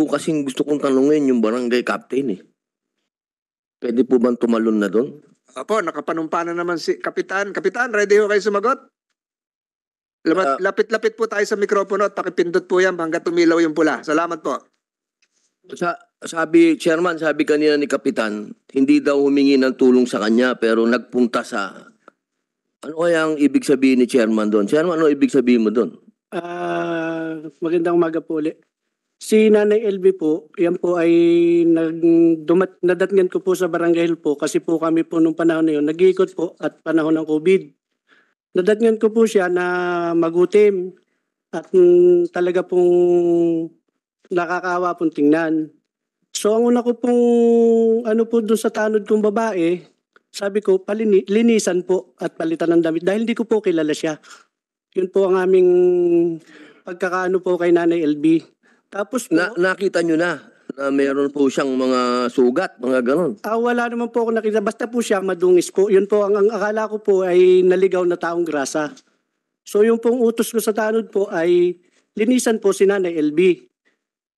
po kasing gusto kong tanungin yung barangay captain eh. Pwede po bang tumalon na doon? Opo, nakapanumpa na naman si Kapitan. Kapitan, ready ho kayo sumagot? Lapit-lapit po tayo sa mikropono at pakipindot po yan hanggang tumilaw yung pula. Salamat po. Sabi, Chairman, sabi kanina ni Kapitan, hindi daw humingi ng tulong sa kanya pero nagpunta sa... Ano kaya ang ibig sabihin ni Chairman doon? Chairman, ano ibig sabihin mo doon? Magandang umaga po ulit. Si Nanay LB po, yan po ay nadatngan ko po sa Barangay Hill po kasi po kami po nung panahon na yun, nag-iikot po at panahon ng COVID. Nadatngan ko po siya na magutim at talaga pong nakakaawa pong tingnan. So ang una ko pong ano po doon sa tanod kong babae, sabi ko linisan po at palitan ng damit dahil hindi ko po kilala siya. Yun po ang aming pagkakaano po kay Nanay LB. Tapos po, nakita nyo na meron po siyang mga sugat, mga ganon? Wala naman po ako nakita. Basta po siya madungis po. Yun po, ang akala ko po ay naligaw na taong grasa. So yung pong utos ko sa tanod po ay linisan po si Nanay LB.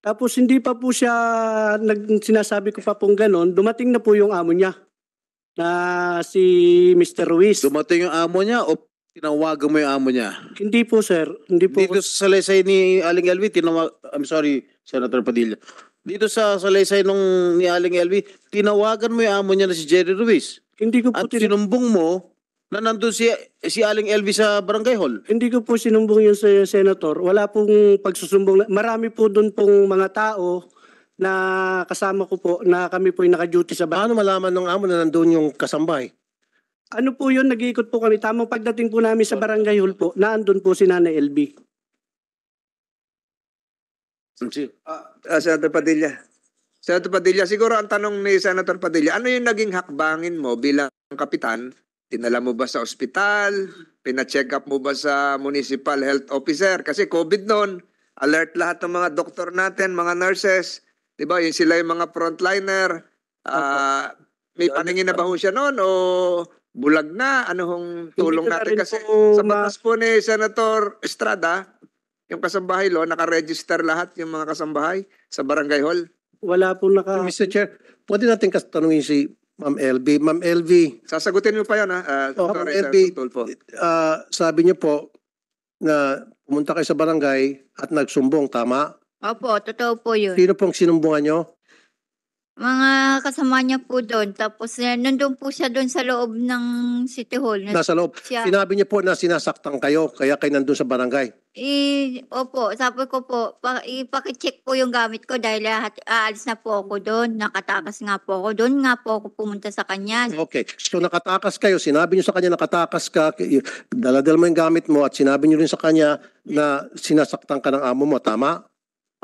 Tapos hindi pa po siya, sinasabi ko pa pong ganon, dumating na po yung amo niya na si Mr. Ruiz. Dumating yung amo niya o tinawagan mo yung amo niya? Hindi po, sir. Hindi po. Dito sa salaysay ni Aling LV, I'm sorry, Senator Padilla. Dito sa salaysay ni Aling LV, tinawagan mo yung amo niya na si Jerry Ruiz. Hindi ko po. At sinumbong mo na nandun si Aling LV sa Barangay Hall. Hindi ko po sinumbong yun sa Senator. Wala pong pagsusumbong. Marami po doon pong mga tao na kasama ko po na kami po yung naka-duty sa Paano malaman ng amo na nandun yung kasambahay? Ano po yun, nag-iikot po kami. Tamang pagdating po namin sa Barangay Hall po, naandun po si Nanay LB. Senator Padilla. Senator Padilla, siguro ang tanong ni Senator Padilla, ano yung naging hakbangin mo bilang kapitan? Dinala mo ba sa ospital? Pina-check up mo ba sa municipal health officer? Kasi COVID noon, alert lahat ng mga doktor natin, mga nurses. Diba, yun sila yung mga frontliner. May paningin na ba ho siya noon o bulag na? Ano hong tulong natin? Kasi sa batas po ni Senator Estrada, yung kasambahay lo, nakaregister lahat yung mga kasambahay sa Barangay Hall. Wala po Mr. Chair, pwede natin tanungin si Ma'am LB. Ma'am LB. Sasagutin mo pa yan, ha? Ma'am LB, sabi niyo po na pumunta kayo sa barangay at nagsumbong, tama? Opo, totoo po yun. Sino pong sinumbungan niyo? Mga kasama niya po doon. Tapos nandun po siya doon sa loob ng City Hall. Nasa loob. Sinabi niyo po na sinasaktan kayo, kaya kayo nandun sa barangay. Opo, sabi ko po, ipakicheck po yung gamit ko dahil aalis na po ako doon. Nakatakas nga po ako. Doon nga po ako pumunta sa kanya. Okay. So nakatakas kayo. Sinabi niyo sa kanya nakatakas ka. Daladal mo yung gamit mo at sinabi niyo rin sa kanya na sinasaktan ka ng amo mo. Tama?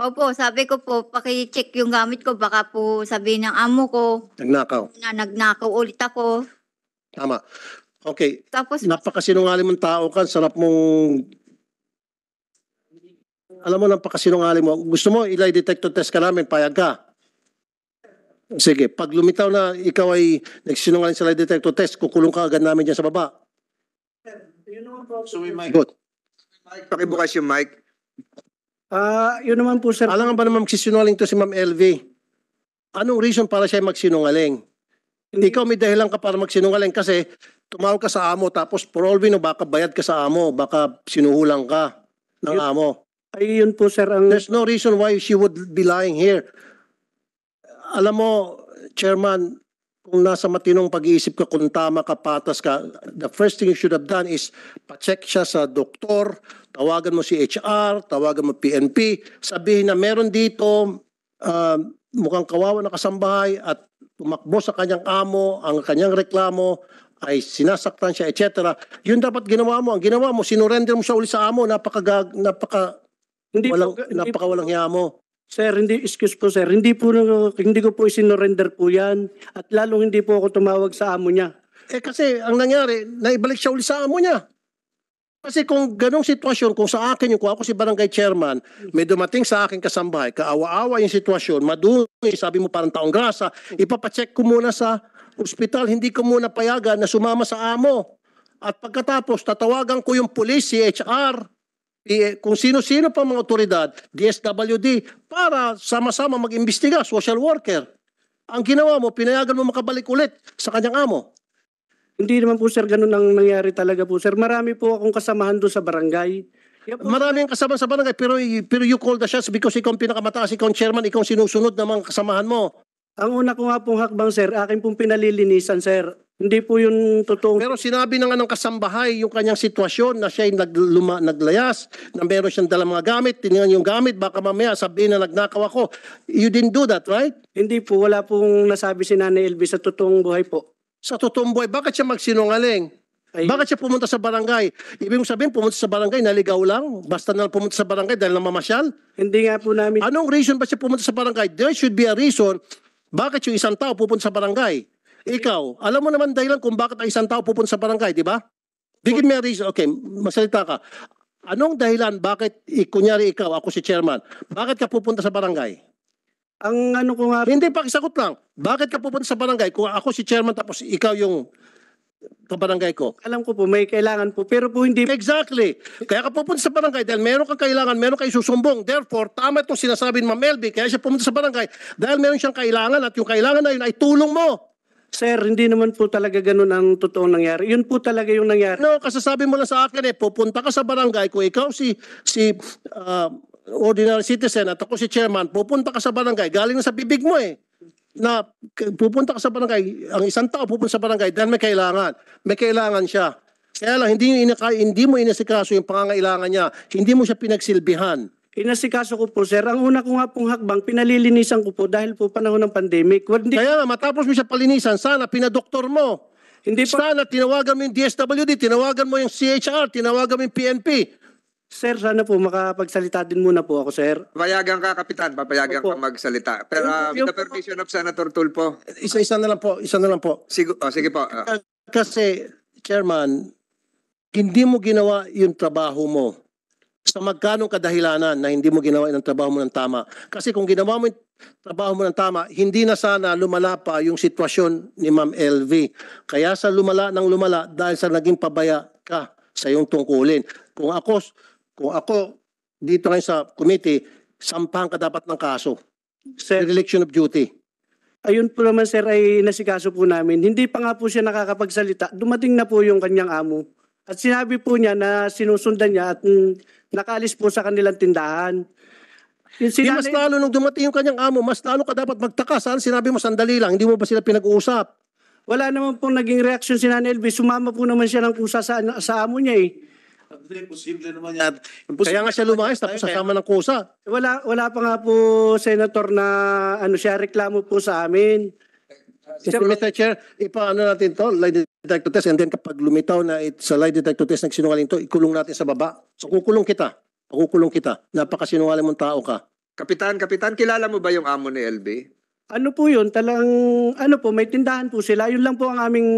Opo, sabi ko po, pakicheck yung gamit ko. Baka po sabihin ng amo ko. Nagnakaw. Na nagnakaw ulit ako. Tama. Okay. Tapos, napakasinungaling mong tao ka. Sarap mong... Alam mo, napakasinungaling mo. Gusto mo, ilay detector test ka namin, payag ka. Sige, pag lumitaw na ikaw ay nagsinungaling sa lie detector test, kukulong ka agad namin dyan sa baba. So, Good. Pakibukas yung mic. Yun naman po, sir. Alam nga ba naman magsisinungaling to si Ma'am LV? Anong reason para siya magsinungaling? Ikaw may dahilan ka para magsinungaling kasi tumawag ka sa amo tapos for all we know, baka bayad ka sa amo, baka sinuhulang ka ng amo. Ay, yun po, sir. There's no reason why she would be lying here. Alam mo, Chairman, kung nasa matinong pag-iisip ka, kung tama ka, patas ka, the first thing you should have done is pa-check siya sa doktor, tawagan mo si HR, tawagan mo PNP, sabihin na meron dito mukhang kawawa na kasambahay at tumakbo sa kanyang amo, ang kanyang reklamo ay sinasaktan siya, etc. Yun dapat ginawa mo. Ang ginawa mo, sinurrender mo siya uli sa amo, napakawalang hiya mo. Sir, excuse po sir, hindi ko po isinorender po yan at lalong hindi po ako tumawag sa amo niya. Kasi ang nangyari, naibalik siya uli sa amo niya. Kasi kung ganong sitwasyon, kung sa akin yung kung ako si barangay chairman, may dumating sa akin kasambahay, kaawa-awa yung sitwasyon, madumi, sabi mo parang taong grasa, ipapacheck ko muna sa ospital, hindi ko muna payagan na sumama sa amo. At pagkatapos, tatawagan ko yung police, si HR, kung sino-sino pa mga otoridad, DSWD, para sama-sama mag-imbestiga, social worker. Ang ginawa mo, pinayagan mo makabalik ulit sa kanyang amo. Hindi naman po sir, ganun ang nangyari talaga po sir. Marami po akong kasamahan doon sa barangay. Kaya po, Maraming kasama sa barangay, pero you call the shots because ikaw ang pinakamataas, ikaw ang chairman, ikaw ang sinusunod ng mga kasamahan mo. ang una ko nga pong hakbang sir, akin pong pinalilinisan sir. Hindi po yun totoong... Pero sinabi na nga ng kasambahay yung kanyang sitwasyon na siya ay naglayas, na meron siyang dalang mga gamit, tinignan yung gamit, baka mamaya sabihin na nagnakaw ako. You didn't do that, right? Hindi po, wala pong nasabi si Nanay LB sa totoong buhay po. Sa totoong buhay, bakit siya magsinungaling? Ay, Bakit siya pumunta sa barangay? Ibig sabihin, pumunta sa barangay, naligaw lang? Basta na pumunta sa barangay dahil namamasyal? hindi nga po namin... Anong reason ba siya pumunta sa barangay? There should be a reason bakit yung isang tao pupunta sa barangay. Ikaw, alam mo naman dahilan kung bakit ang isang tao pupunta sa barangay, di ba? Bigyan mo a reason. Okay, masalita ka. Anong dahilan bakit, kunyari ikaw, ako si chairman, bakit ka pupunta sa barangay? Ang ano ko nga... Hindi, pakisagot lang. Bakit ka pupunta sa barangay kung ako si chairman tapos ikaw yung kabarangay ko? Alam ko po, may kailangan po. Pero po hindi... Exactly. Kaya ka pupunta sa barangay dahil meron kang kailangan, meron kang isusumbong. Therefore, tama itong sinasabi ni Ma'am Elby, kaya siya pumunta sa barangay dahil meron siyang kailangan at yung kailangan na yun ay tulong mo. Sir, hindi naman po talaga ganun ang totoong nangyari. Yun po talaga yung nangyari. No, kasasabi mo lang sa akin pupunta ka sa barangay kung ikaw si ordinary citizen at ako si chairman, pupunta ka sa barangay, galing na sa bibig mo na pupunta ka sa barangay, ang isang tao pupunta sa barangay dahil may kailangan siya. Kaya lang, hindi mo inasikaso yung pangangailangan niya, hindi mo siya pinagsilbihan. Inasikaso ko po, sir. Ang una ko nga pong hakbang, pinalilinisan ko po dahil po panahon ng pandemic. Hindi, Kaya nga, matapos mo siya palinisan, sana pinadoktor mo. hindi pa... Sana tinawagan mo yung DSWD, tinawagan mo yung CHR, tinawagan mo yung PNP. Sir, sana po makapagsalita din muna po ako, sir. Papayagan ka, Kapitan. Papayagan Opo. ka magsalita. Pero with the permission of Senator Tulfo. Isa na lang po. Sige po. Kasi, Chairman, hindi mo ginawa yung trabaho mo. Sa magkanong kadahilanan na hindi mo ginawa yung trabaho mo ng tama. Kasi kung ginawa mo yung trabaho mo ng tama, hindi na sana lumala pa yung sitwasyon ni Ma'am LV. Kaya sa lumala dahil sa naging pabaya ka sa iyong tungkulin. Kung ako dito ngayon sa committee, sampahan ka dapat ng kaso. Sir, Dereliction of duty. ayun po naman, sir, ay nasikaso po namin. Hindi pa nga po siya nakakapagsalita. Dumating na po yung kanyang amo. At sinabi po niya na sinusundan niya at nakaalis po sa kanilang tindahan. Yung Di mas lalo nung dumating yung kanyang amo, mas lalo ka dapat magtaka. Saan sinabi mo sandali lang, hindi mo ba sila pinag-uusap? wala naman pong naging reaksyon si Nanay LB. Sumama po naman siya ng kusa sa amo niya eh. Imposible naman yan. Kaya nga siya lumayas tapos sasama ng kusa. Wala pa nga po, Senator, na siya reklamo po sa amin. Mr. Chair, ipaano natin to, lie detector test, and then kapag lumitaw na sa lie detector test nagsinungaling to, ikulong natin sa baba. So kukulong kita. Napakasinungaling mong tao ka. Kapitan, kilala mo ba yung amo ni LB? Ano po yun? May tindahan po sila. Yun lang po ang aming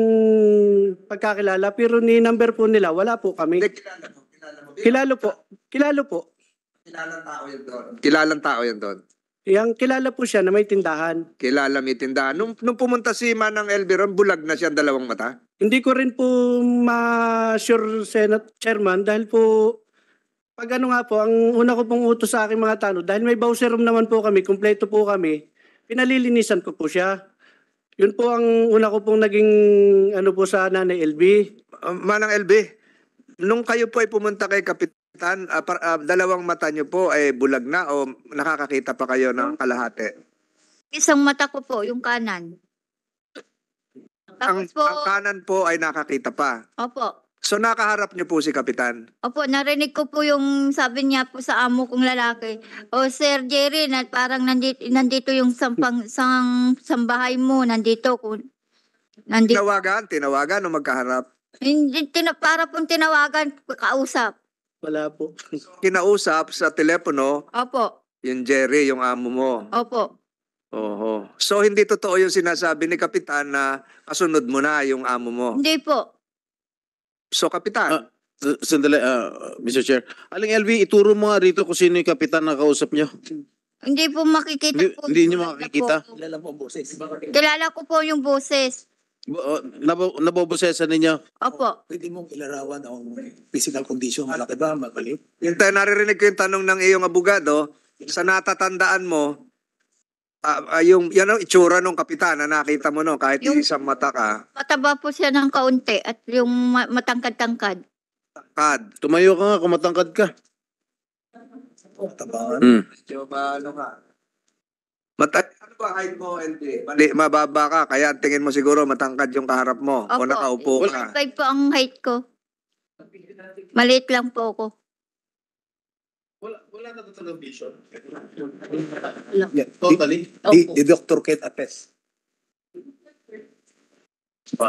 pagkakilala. Pero ni number po nila, wala po kami. Hindi, kilala mo. Kilalo po. Kilalang tao yan doon. Yang kilala po siya na may tindahan. Kilala may tindahan. Nung pumunta si Manang LB ron, bulag na siya ang dalawang mata. Hindi ko rin po ma-sure, Senate Chairman, dahil po, pag ano nga po, ang una ko pong utos sa aking mga tanod, dahil may bowser room naman po kami, kumpleto po kami, pinalilinisan ko po siya. Yun po ang una ko pong naging po sa Nanay LB. Manang LB, nung kayo po ay pumunta kay Kapitan, dalawang mata niyo po ay bulag na o nakakakita pa kayo ng kalahati? Isang mata ko po, yung kanan. Ang Tapos po, kanan po ay nakakita pa. opo. So nakaharap niyo po si Kapitan. Opo, narinig ko po yung sabi niya po sa amo kong lalaki. O Sir Jerry, parang nandito yung sambahay mo, nandito. Tinawagan o magkaharap? Hindi, para pong tinawagan, kausap. Wala po. Kinausap sa telepono, Opo, yung Jerry, yung amo mo. opo. Oho. So hindi totoo yung sinasabi ni Kapitan na kasunod mo na yung amo mo. Hindi po. So Kapitan, Sandali, Mr. Chair. Aling LV, ituro mo nga rito kung sino yung kapitan na kausap nyo. Hindi po makikita po. Hindi nyo makikita. Kilala ko po yung boses. Nabobosesan ninyo. Opo. Pwede mong ilarawan ang physical condition, malaki ba, maliit? Yung naririnig ko yung tanong ng iyong abogado, sa natatandaan mo, yung yan ang itsura ng kapitan na nakita mo no, kahit Yung- isang mata ka, Mataba po siya ng kaunti at yung matangkad-tangkad. kad. Tumayo ka nga kung matangkad ka. Tabangan. Medyo ano ka. Ano ba height mo, LB? Mababa ka, kaya ang tingin mo siguro matangkad yung kaharap mo o Opo. nakaupo ka. 5 po ang height ko. Maliit lang po ako. Wala na talagang vision. Yeah. Totally. The doctor can attest.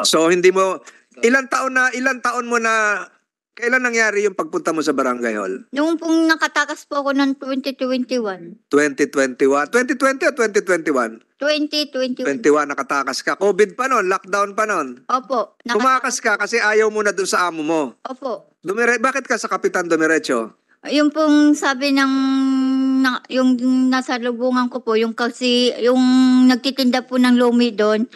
So hindi mo, ilang taon mo na, kailan nangyari yung pagpunta mo sa Barangay Hall? Noong pong nakatakas po ako ng 2021. 2021? 2020 o 2021? 2021. 21 nakatakas ka. COVID pa nun, lockdown pa nun. Opo. Tumakas ka kasi ayaw mo na dun sa amo mo. Opo. Bakit ka sa Kapitan Dumiretso? Yung pong sabi ng yung nasa lubungan ko po, yung nagtitinda po ng lumi doon,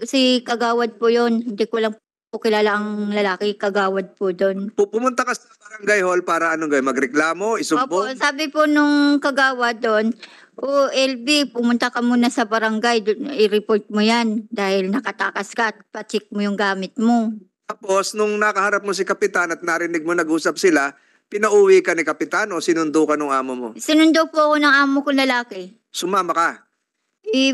si Kagawad po yon. Hindi ko lang po kilala ang lalaki, Kagawad po doon. Pumunta ka sa Barangay Hall para anong gawin? Magreklamo? Opo, Isumbong? sabi po nung Kagawad doon, LB, pumunta ka muna sa barangay, i-report mo yan dahil nakatakas ka at pa-check mo yung gamit mo. Tapos, nung nakaharap mo si Kapitan at narinig mo nag-usap sila, pinauwi ka ni Kapitan o sinundo ka ng amo mo? Sinundo po ako ng amo ko lalaki. Sumama ka?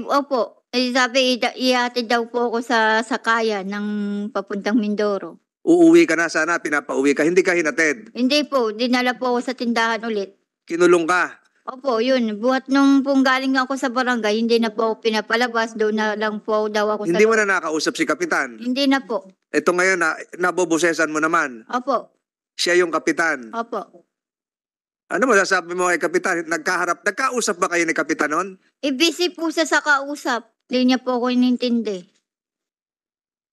Opo. Sabi, ihatid daw po ako sa sakayan ng papuntang Mindoro. Uuwi ka na sana, pinapauwi ka, hindi ka hinatid. Hindi po, dinala po ako sa tindahan ulit. Kinulong ka. Opo, yun. Buhat nung pong galing ako sa barangay, hindi na po ako pinapalabas. Doon na lang po daw ako Hindi sa... mo na nakausap si Kapitan. Hindi na po. Ito ngayon, nabobosesan mo naman. Opo. Siya yung Kapitan. Opo. Ano mo sasabi mo kay Kapitan? Nagkausap ba kayo ni Kapitan noon? Busy po siya sa kausap. Hindi niya po ako inintindi.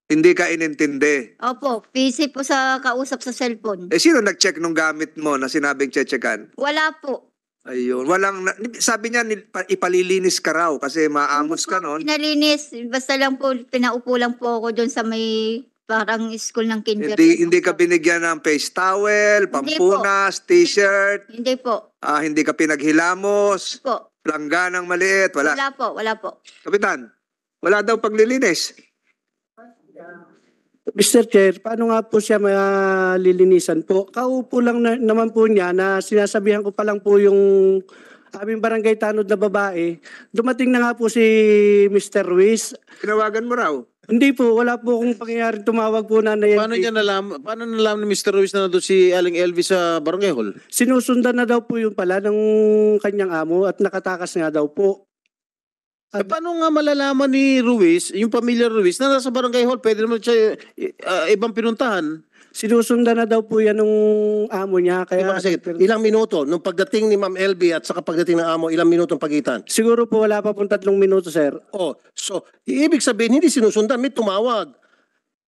Hindi ka inintindi. Opo, busy po sa kausap sa cellphone. Sino nag-check nung gamit mo na sinabing checkan? Wala po. Ayun. Sabi niya, ipalilinis ka raw kasi maamos ka noon. Pinalinis. Basta lang po, pinaupo lang po ako doon sa may parang school ng kinder. Hindi ka binigyan ng face towel, pampunas, t-shirt, Hindi po. hindi ka pinaghilamos, Po. langganang maliit, wala. Wala po, wala po. Kapitan, wala daw paglilinis. Mr. Chair, paano nga po siya malilinisan po? Kaupo lang naman po niya na sinasabihan ko pa lang po yung aming barangay tanod na babae. Dumating na nga po si Mr. Ruiz. Tinawagan mo raw. Hindi po, wala po akong pangyayaring tumawag po na yan. Paano nalaman ni Mr. Ruiz na nandun si Aling Elvis sa Barangay Hall? Sinusundan na daw po yun pala ng kanyang amo at nakatakas nga daw po. Paano nga malalaman ni Ruiz, yung pamilya Ruiz, na nasa Barangay Hall, pwede naman siya ibang pinuntahan? Sinusundan na daw po yan ng amo niya. Kaya, Ilang minuto nung pagdating ni Ma'am LB at saka pagdating ng amo, ilang minuto ang pagitan? siguro po wala pa pong 3 minuto, sir. Oh, so ibig sabihin hindi sinusundan, may tumawag.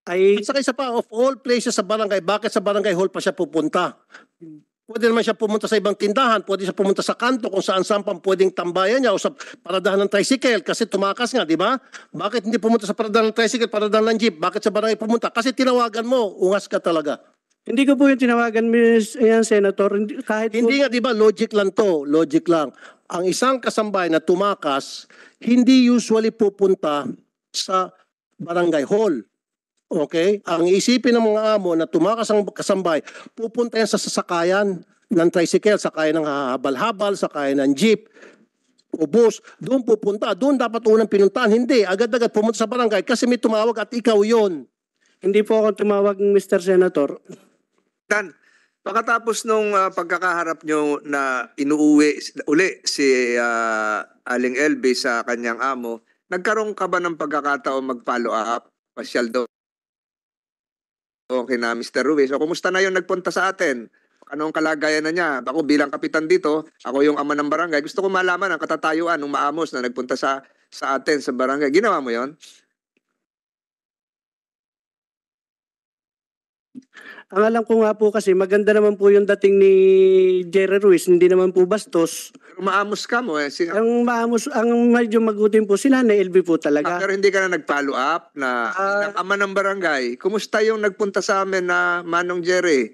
Ay, At saka isa pa, of all places sa barangay, bakit sa Barangay Hall pa siya pupunta? Pwede naman siya pumunta sa ibang tindahan, pwede siya pumunta sa kanto kung saan-saan pang pwedeng tambayan niya o sa paradahan ng tricycle kasi tumakas nga, di ba? Bakit hindi pumunta sa paradahan ng tricycle, paradahan ng jeep? Bakit sa barangay pumunta? Kasi tinawagan mo, ungas ka talaga. hindi ko po yung tinawagan, yan, Senator. Kahit po, Hindi nga, di ba, logic lang to, logic lang. Ang isang kasambay na tumakas, hindi usually pupunta sa Barangay Hall. Okay? Ang isipin ng mga amo na tumakas ang kasambay, pupunta yan sa sasakayan ng tricycle, sakayan ng habal-habal, sakayan ng jeep, o bus, doon pupunta. Doon dapat unang pinuntahan. Hindi, agad-agad pumunta sa barangay kasi may tumawag at ikaw yon. hindi po ako tumawag, Mr. Senator. Dan, pagkatapos nung pagkakaharap nyo na inuuwi uli si Aling LB sa kanyang amo, nagkaroon ka ba ng pagkakataon mag-follow up? Pasyal daw. Okay na, Mr. Ruiz. So, kumusta na yung nagpunta sa atin? Anong kalagayan na niya? Ako bilang kapitan dito, ako yung ama ng barangay. Gusto ko malaman ang katatayuan ng maamos na nagpunta sa atin sa barangay. Ginawa mo yon? Ang alam ko nga po kasi maganda naman po yung dating ni Jerry Ruiz, hindi naman po bastos. Umaamos ka mo eh. Ang maamos, ang medyo magutin po si Nanay LB po talaga. Pero hindi ka na nag-follow up na ng ama ng barangay. Kumusta yung nagpunta sa amin na Manong Jerry?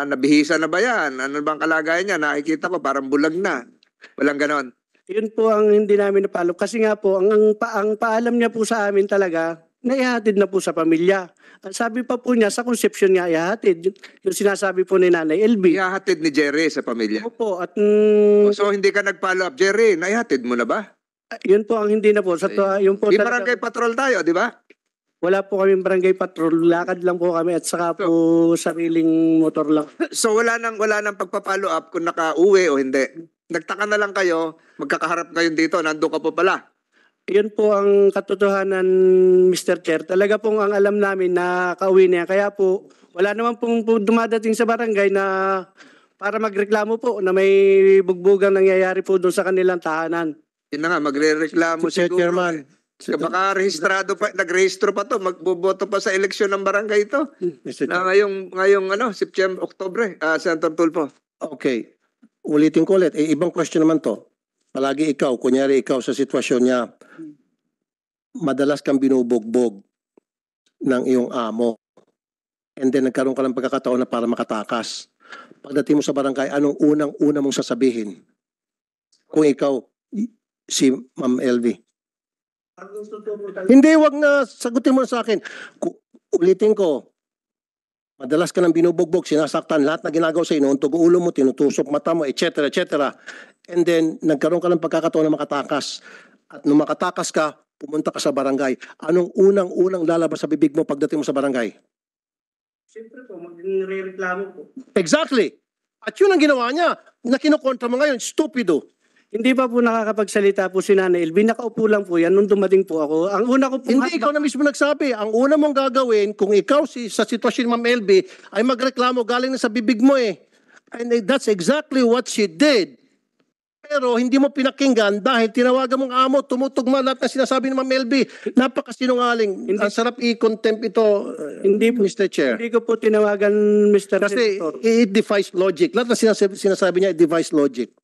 Nabihisa na ba yan? Ano bang kalagayan niya? Nakikita ko parang bulag na. Walang ganon. Yun po ang hindi namin napalo. Kasi nga po, ang paalam niya po sa amin talaga, naihatid na po sa pamilya. Ang sabi pa po niya, sa conception niya, ihatid. Yung sinasabi po ni Nanay LB. Ihahatid ni Jerry sa pamilya. Opo, at So hindi ka nag-follow up. Jerry, naihatid mo na ba? yun po ang hindi na po. Yun po Di talaga- barangay patrol tayo, di ba? Wala po kaming barangay patrol. Lakad lang po kami at saka po sariling motor lang. So wala nang pagpa-follow up kung naka-uwi o hindi. Nagtaka na lang kayo, magkakaharap kayo dito, nandun ka po pala. Yun po ang katotohanan, Mr. Chair. Talaga pong ang alam namin na kauwi niya. Kaya po, wala naman pong dumadating sa barangay na para magreklamo po na may bugbugang nangyayari po doon sa kanilang tahanan. Yun na nga, magre-reklamo Mr. siguro. Chairman. Baka rehistrado pa, nagrehistro pa to, magboboto pa sa eleksyon ng barangay ito. Mr. Na ngayong September, Oktobre, Senator Tulfo. Okay. Ulitin ko ulit. Ibang question naman to. Palagi ikaw, kunyari ikaw sa sitwasyon niya, madalas kang binubugbog ng iyong amo. And then nagkaroon ka ng pagkakataon na para makatakas. Pagdating mo sa barangay, anong unang-una mong sasabihin? Kung ikaw, si Ma'am LV. Hindi, wag na. Sagutin mo na sa akin. Ulitin ko. Madalas ka nang binubugbog, sinasaktan, lahat na ginagawa sa inuuntog ulo mo, tinutusok mata mo, etc. etc. And then, nagkaroon ka ng pagkakataon na makatakas. At nung makatakas ka, pumunta ka sa barangay. Anong unang-unang lalabas sa bibig mo pagdating mo sa barangay? Siyempre po, magre-reklamo po. Exactly. At yun ang ginawa niya. Na kinukontra mo ngayon, stupido. Hindi pa po nakakapagsalita po si Nanay LB. Nakaupo lang po yan nung dumating po ako. Ang una ko po... Hindi, ikaw na mismo nagsabi. Ang una mong gagawin, kung ikaw sa sitwasyon ni Ma'am LB, ay magreklamo galing na sa bibig mo eh. And that's exactly what she did. Pero hindi mo pinakinggan dahil tinawagan mong amo, tumutugma lahat na sinasabi ni Ma'am LB. Napakasinungaling. Ang sarap i-contempt ito, Hindi po, Mr. Chair. hindi ko po tinawagan, Mr. Kasi Senator. it defies logic. Lahat na sinasabi niya, it defies logic.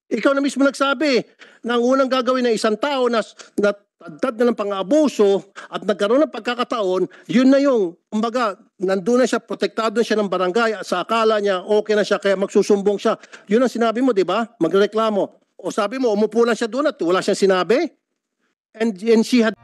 Ikaw na mismo nagsabi na ang unang gagawin ng isang tao na natagdad na ng pang-abuso at nagkaroon ng pagkakataon, yun na yung, kumbaga, nandun na siya, protektado na siya ng barangay, sa akala niya, okay na siya, kaya magsusumbong siya. Yun ang sinabi mo, di ba? Magreklamo. O sabi mo, umupo lang siya doon at wala siyang sinabi? And she had...